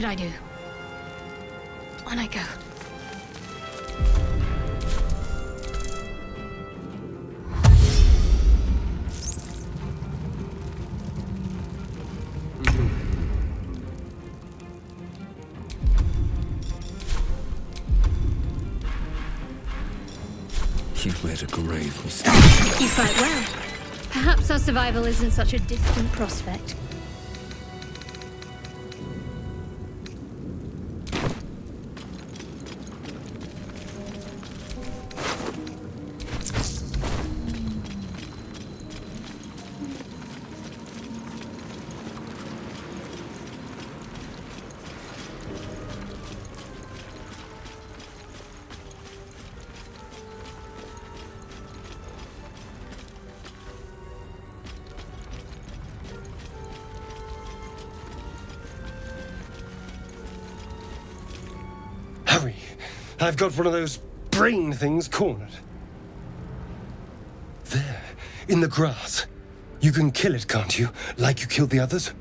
I do? On I go. You've made a grave mistake. You fight well. Perhaps our survival isn't such a distant prospect. Hurry! I've got one of those brain things cornered. There, in the grass. You can kill it, can't you? Like you killed the others?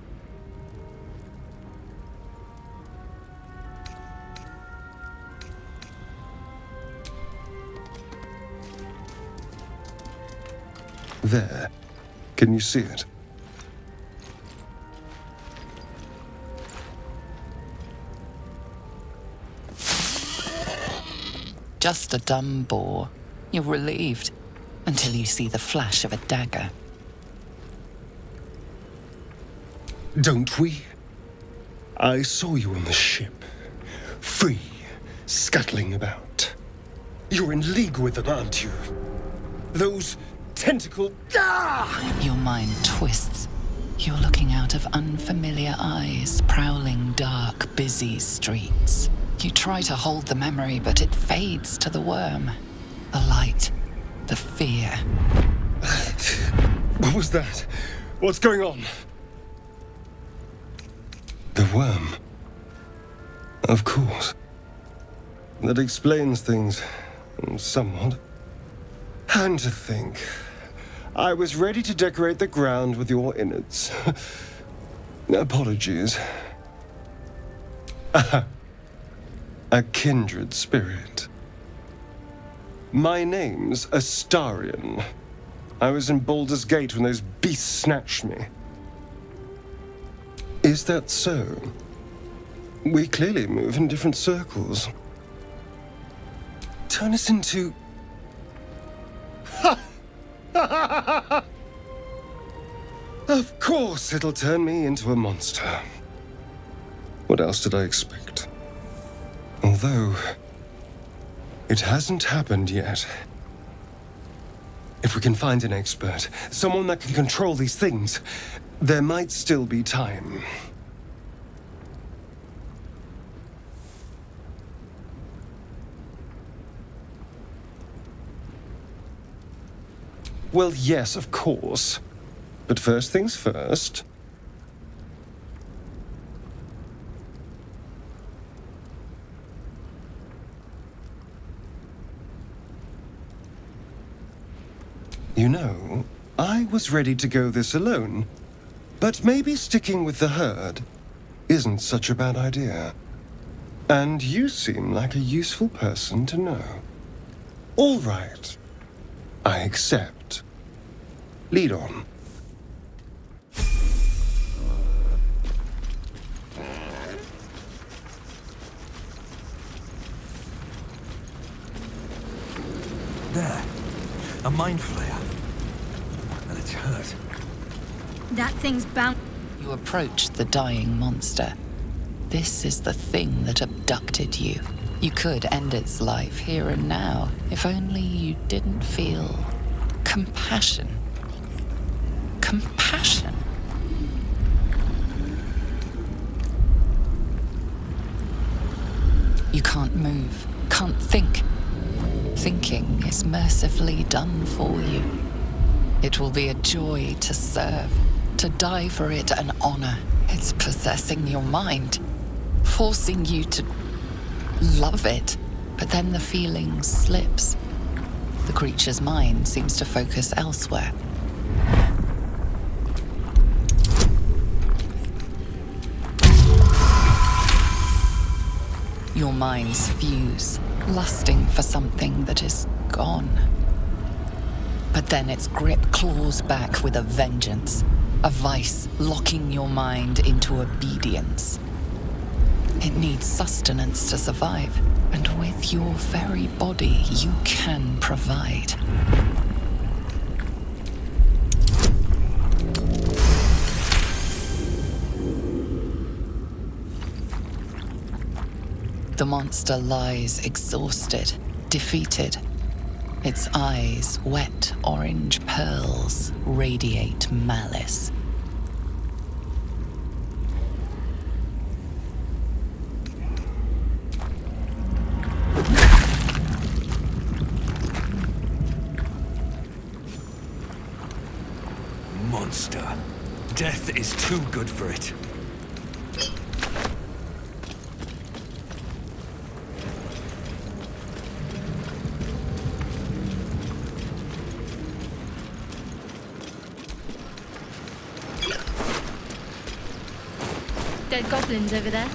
There. Can you see it? Just a dumb boar. You're relieved until you see the flash of a dagger. Don't we? I saw you on the ship. Free, scuttling about. You're in league with them, aren't you? Those tentacle... Ah! Your mind twists. You're looking out of unfamiliar eyes, prowling dark, busy streets. You try to hold the memory, but it fades to the worm. The light. The fear. What was that? What's going on? The worm. Of course. That explains things. Somewhat. And to think, I was ready to decorate the ground with your innards. Apologies. A kindred spirit. My name's Astarion. I was in Baldur's Gate when those beasts snatched me. Is that so? We clearly move in different circles. Turn us into... Of course it'll turn me into a monster. What else did I expect? Although, it hasn't happened yet. If we can find an expert, someone that can control these things, there might still be time. Well, yes, of course. But first things first. You know, I was ready to go this alone, but maybe sticking with the herd isn't such a bad idea. And you seem like a useful person to know. All right. I accept. Lead on. There. A mind flayer. And it's hurt. That thing's bound... You approach the dying monster. This is the thing that abducted you. You could end its life here and now, if only you didn't feel compassion. Compassion. You can't move, can't think. Thinking is mercifully done for you. It will be a joy to serve, to die for it an honor. It's possessing your mind, forcing you to love it. But then the feeling slips. The creature's mind seems to focus elsewhere. Your minds fuse, lusting for something that is gone. But then its grip claws back with a vengeance, a vice locking your mind into obedience. It needs sustenance to survive, and with your very body, you can provide. The monster lies exhausted, defeated. Its eyes, wet orange pearls, radiate malice. Monster. Death is too good for it. Dead goblins over there.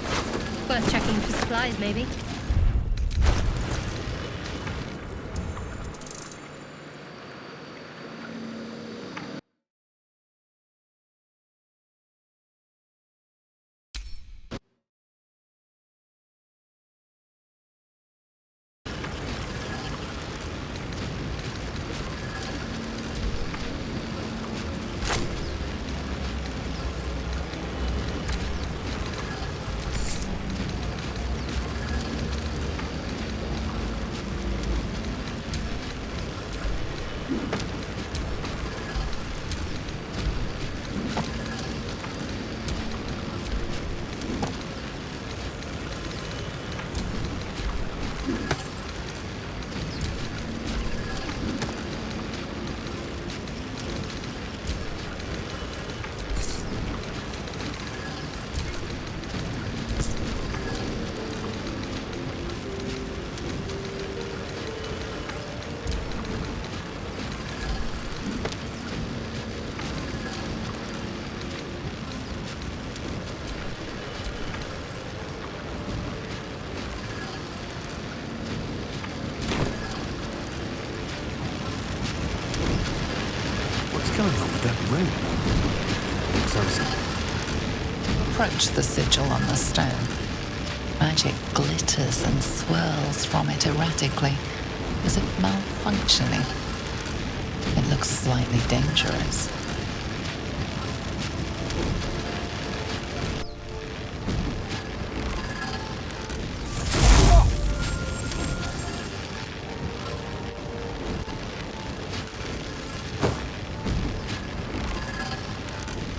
Worth checking for supplies, maybe. What's going on with that ring? Closer. Approach the sigil on the stone. Magic glitters and swirls from it erratically, as if malfunctioning. It looks slightly dangerous.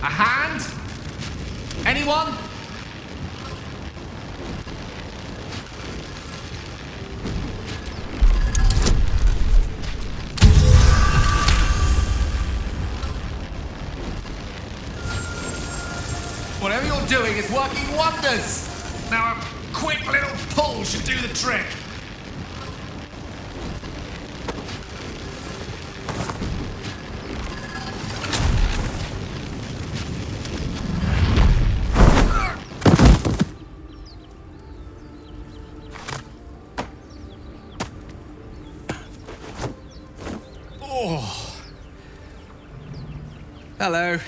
A hand? Anyone? Whatever you're doing is working wonders. Now a quick little pull should do the trick. Oh. Hello.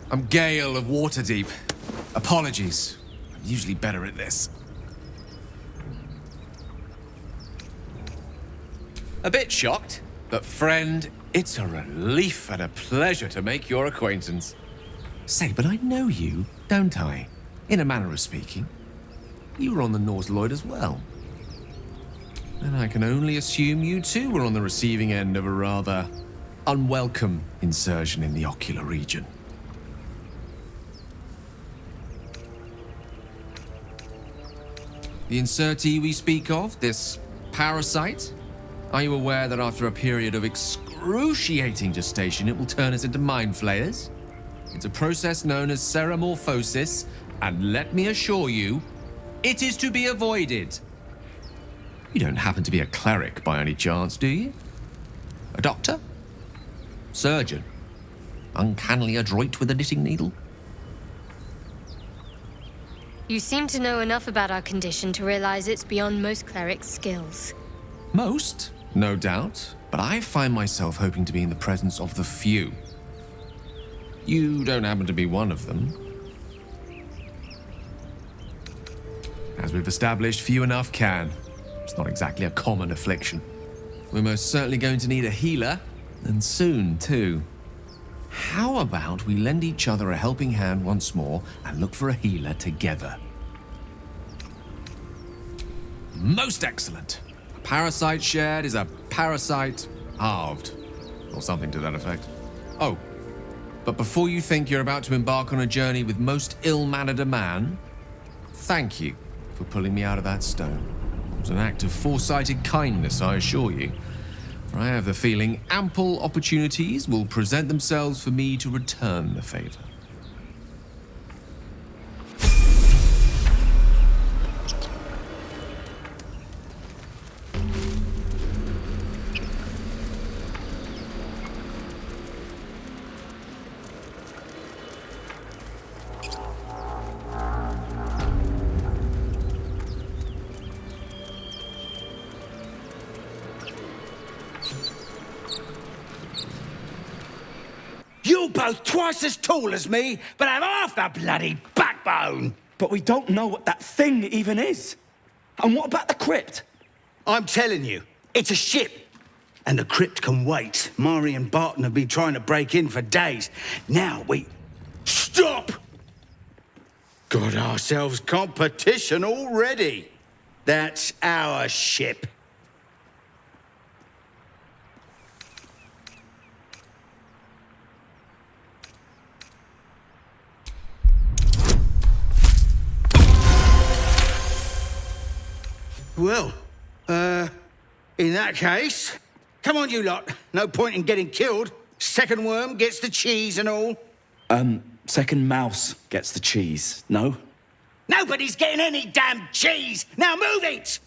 I'm Gale of Waterdeep. Apologies. I'm usually better at this. A bit shocked, but friend, it's a relief and a pleasure to make your acquaintance. Say, but I know you, don't I? In a manner of speaking. You were on the Norse Lloyd as well. And I can only assume you too were on the receiving end of a rather unwelcome insertion in the ocular region. The insertee we speak of, this parasite, are you aware that after a period of excruciating gestation, it will turn us into mind flayers? It's a process known as ceramorphosis, and let me assure you, it is to be avoided. You don't happen to be a cleric by any chance, do you? A doctor? Surgeon? Uncannily adroit with a knitting needle? You seem to know enough about our condition to realize it's beyond most clerics' skills. Most, no doubt, but I find myself hoping to be in the presence of the few. You don't happen to be one of them. As we've established, few enough can. It's not exactly a common affliction. We're most certainly going to need a healer, and soon, too. How about we lend each other a helping hand once more and look for a healer together? Most excellent. A parasite shared is a parasite halved, or something to that effect. Oh, but before you think you're about to embark on a journey with most ill-mannered a man, thank you for pulling me out of that stone. It was an act of foresighted kindness, I assure you. For I have the feeling ample opportunities will present themselves for me to return the favor. You're both twice as tall as me, but have half the bloody backbone. But we don't know what that thing even is. And what about the crypt? I'm telling you, it's a ship. And the crypt can wait. Mari and Barton have been trying to break in for days. Now we... Stop! Got ourselves competition already. That's our ship. Well, in that case, come on, you lot. No point in getting killed. Second worm gets the cheese and all. Second mouse gets the cheese, no? Nobody's getting any damn cheese! Now move it!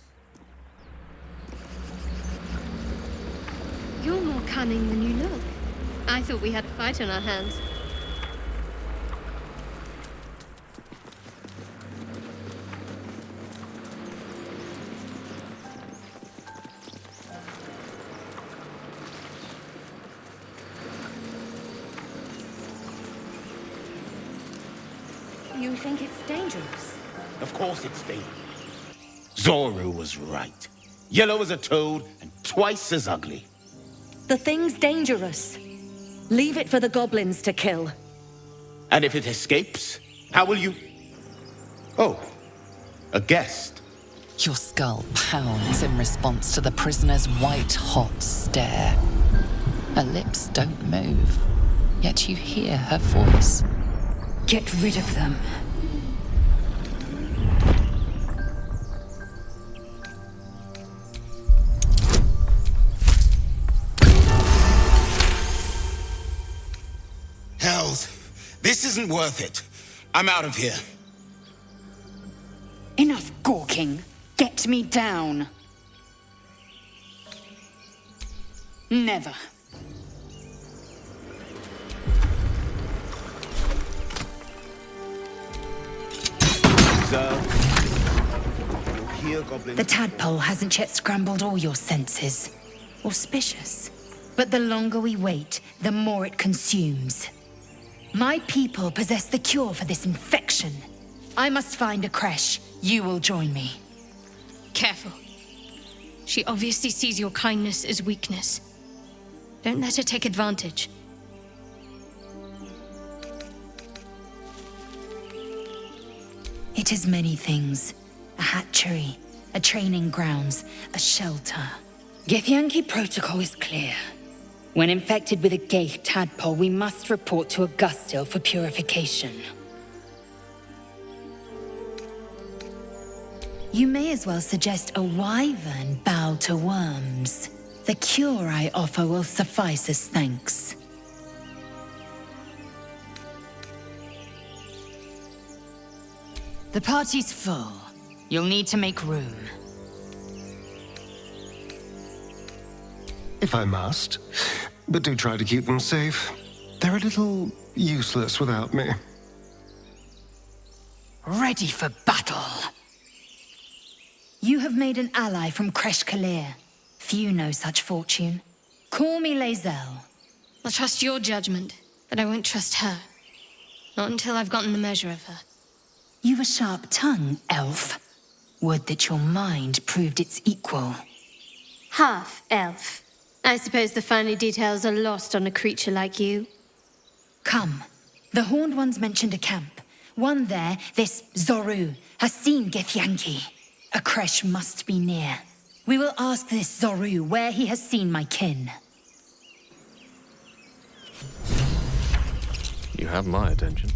You're more cunning than you look. I thought we had a fight on our hands. You think it's dangerous? Of course it's dangerous. Zoru was right. Yellow as a toad and twice as ugly. The thing's dangerous. Leave it for the goblins to kill. And if it escapes, how will you... Oh, a guest. Your skull pounds in response to the prisoner's white-hot stare. Her lips don't move, yet you hear her voice. Get rid of them. Hells, this isn't worth it. I'm out of here. Enough gawking. Get me down. Never. The tadpole hasn't yet scrambled all your senses. Auspicious. But the longer we wait, the more it consumes. My people possess the cure for this infection. I must find a creche. You will join me. Careful. She obviously sees your kindness as weakness. Don't let her take advantage. It is many things. A hatchery, a training grounds, a shelter. Githyanki protocol is clear. When infected with a gay tadpole, we must report to Augustil for purification. You may as well suggest a wyvern bow to worms. The cure I offer will suffice as thanks. The party's full. You'll need to make room. If I must. But do try to keep them safe. They're a little useless without me. ready for battle. You have made an ally from Kresh Kalir. Few know such fortune. Call me Lae'zel. I'll trust your judgment, but I won't trust her. Not until I've gotten the measure of her. You've a sharp tongue, elf. Would that your mind proved its equal. Half elf. I suppose the finer details are lost on a creature like you. Come. The Horned Ones mentioned a camp. One there, this Zoru, has seen Githyanki. A Kresh must be near. We will ask this Zoru where he has seen my kin. You have my attention.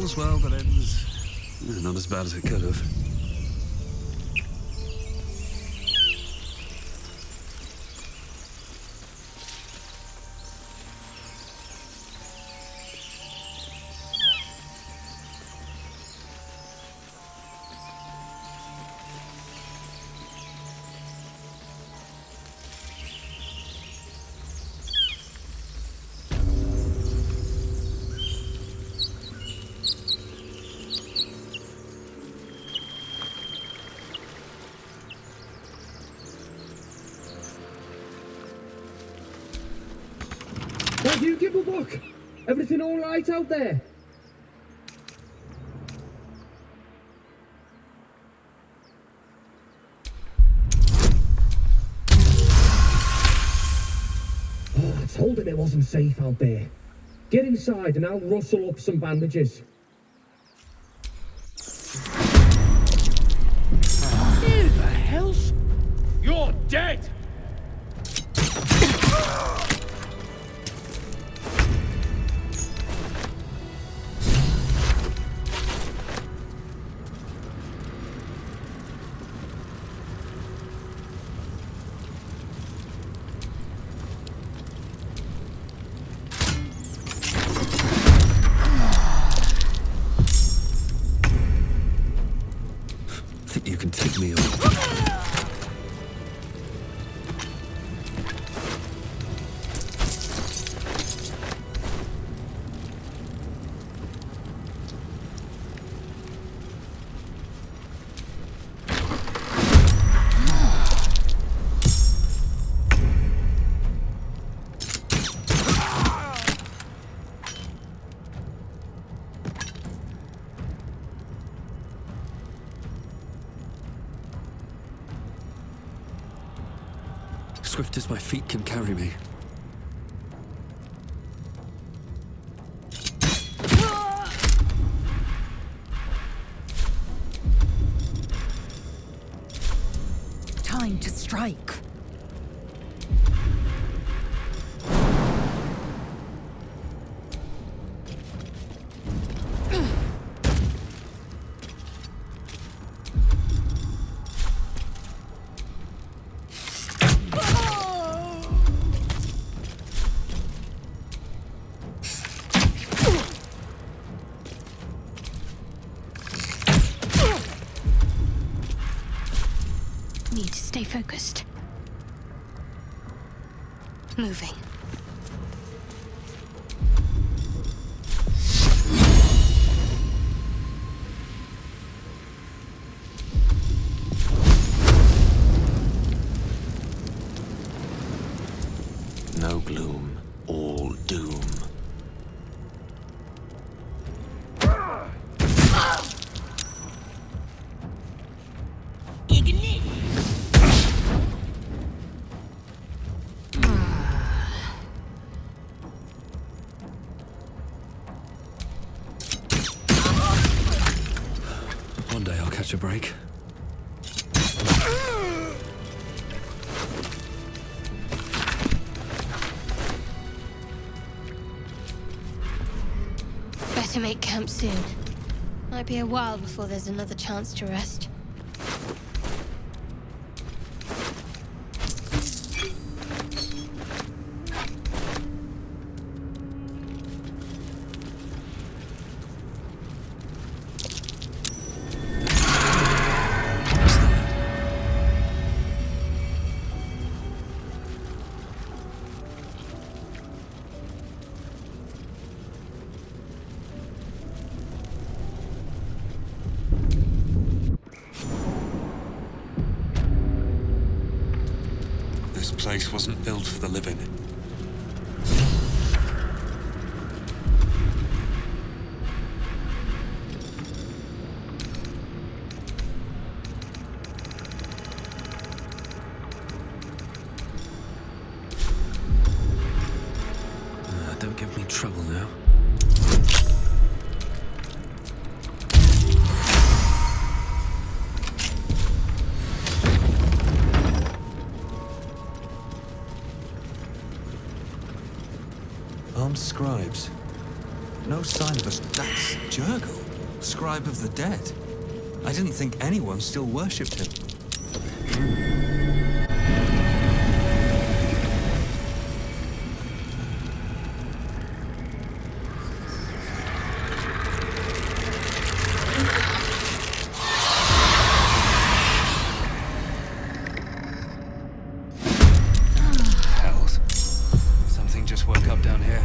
all's well that ends not as bad as it could have. Why do you give a look? Everything all right out there? Oh, I told him it wasn't safe out there. Get inside and I'll rustle up some bandages. Who the hell's... You're dead! Think you can take me on? Swift as my feet can carry me. Time to strike. Need to stay focused. Moving. No gloom, all doom. One day I'll catch a break. Better make camp soon. Might be a while before there's another chance to rest. This place wasn't built for the living. Don't give me trouble now. Armed scribes. No sign of us. That's Jurgle, scribe of the dead. I didn't think anyone still worshipped him. Hells. Something just woke up down here.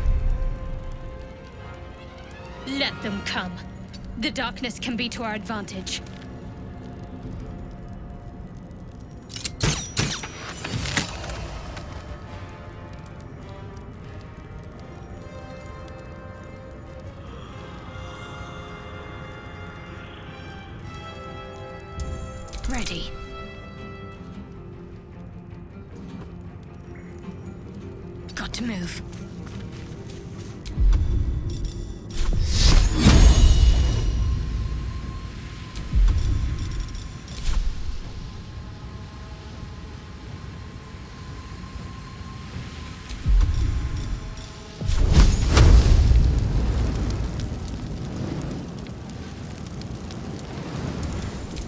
Let them come. The darkness can be to our advantage. Ready. Got to move.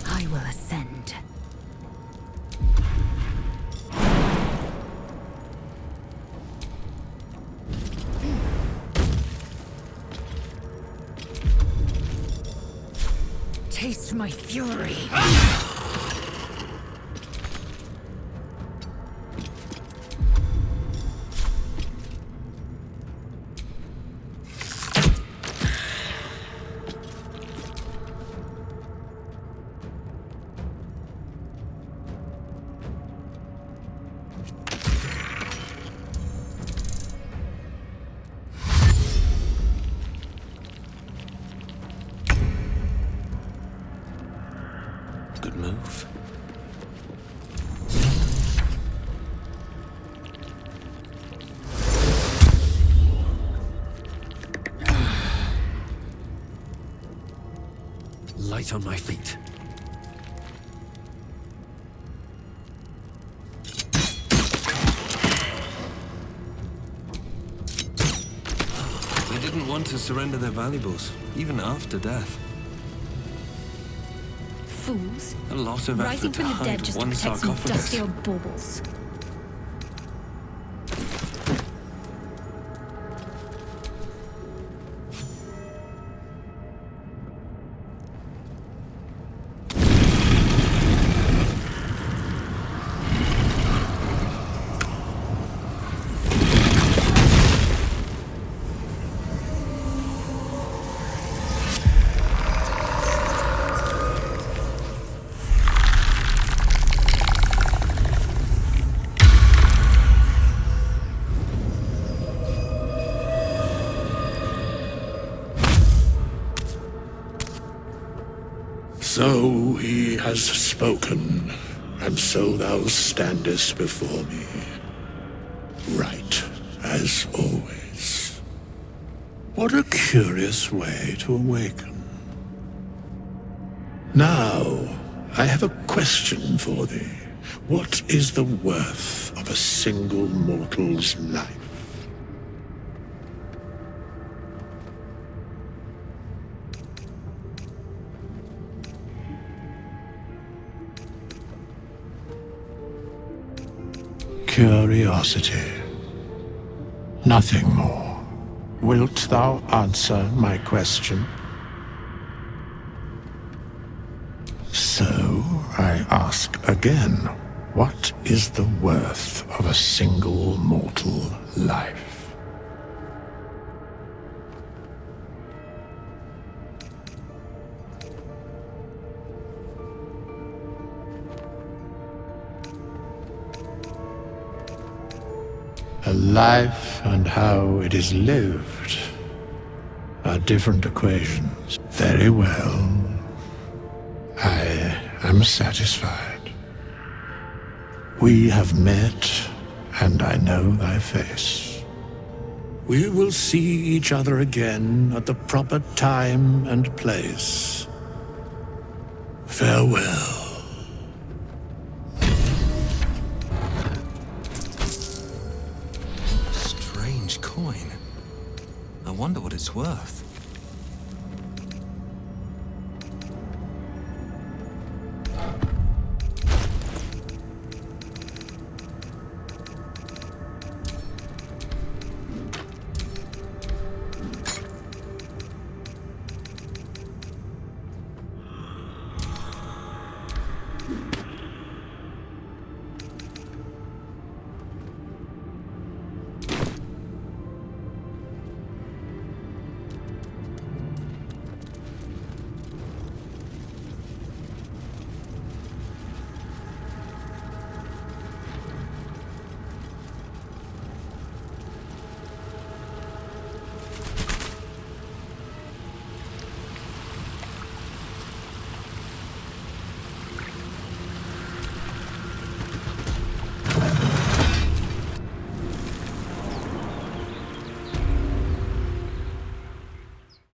I will ascend. Taste my fury. Good move. Light on my feet. They didn't want to surrender their valuables, even after death. Fools. A lot of Rising effort to from the dead hide just to one protect some sarcophagus. dusty old baubles. So he has spoken, and so thou standest before me, right as always. What a curious way to awaken. Now, I have a question for thee. What is the worth of a single mortal's life? Curiosity. Nothing more. Wilt thou answer my question? So, I ask again, what is the worth of a single mortal life? A life and how it is lived are different equations. Very well. I am satisfied. We have met, and I know thy face. We will see each other again at the proper time and place. Farewell. Strange coin. I wonder what it's worth.